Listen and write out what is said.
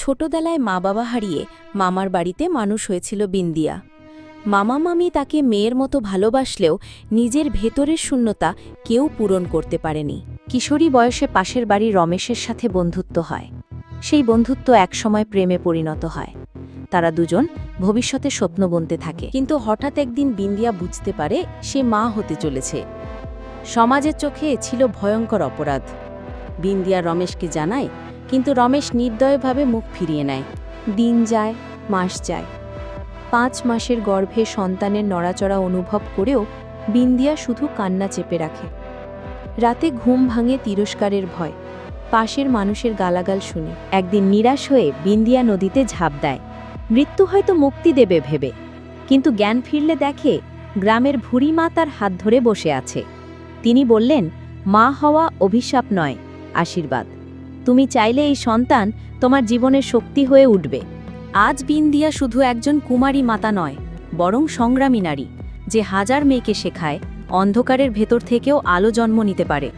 ছোটবেলায় মা বাবা হারিয়ে মামার বাড়িতে মানুষ হয়েছিল বিন্দিয়া। মামা মামি তাকে মেয়ের মতো ভালোবাসলেও নিজের ভেতরের শূন্যতা কেউ পূরণ করতে পারেনি। কিশোরী বয়সে পাশের বাড়ি রমেশের সাথে বন্ধুত্ব হয়। সেই বন্ধুত্ব একসময় প্রেমে পরিণত হয়। তারা দুজন ভবিষ্যতে স্বপ্ন বুনতে থাকে, কিন্তু হঠাৎ একদিন বিন্দিয়া বুঝতে পারে সে মা হতে চলেছে। সমাজের চোখে এ ছিল ভয়ঙ্কর অপরাধ। বিন্দিয়া রমেশকে জানায়, কিন্তু রমেশ নির্দয়ভাবে মুখ ফিরিয়ে নেয়। দিন যায়, মাস যায়। 5 মাসের গর্ভে সন্তানের নড়াচড়া অনুভব করেও বিন্দিয়া শুধু কান্না চেপে রাখে। রাতে ঘুম ভাঙে তিরস্কারের ভয়, পাশের মানুষের গালাগাল শুনে। একদিন নিরাশ হয়ে বিন্দিয়া নদীতে ঝাঁপ দেয়, মৃত্যু হয়তো মুক্তি দেবে ভেবে। কিন্তু জ্ঞান ফিরলে দেখে গ্রামের ভুড়ি মা তার হাত ধরে বসে আছে। তিনি বললেন, মা হওয়া অভিশাপ নয়, আশীর্বাদ। তুমি চাইলে এই সন্তান তোমার জীবনের শক্তি হয়ে উঠবে। আজ বিন্দিয়া শুধু একজন কুমারী মাতা নয়, বরং সংগ্রামী নারী, যে হাজার মেয়েকে শেখায় অন্ধকারের ভেতর থেকেও আলো জন্ম নিতে পারে।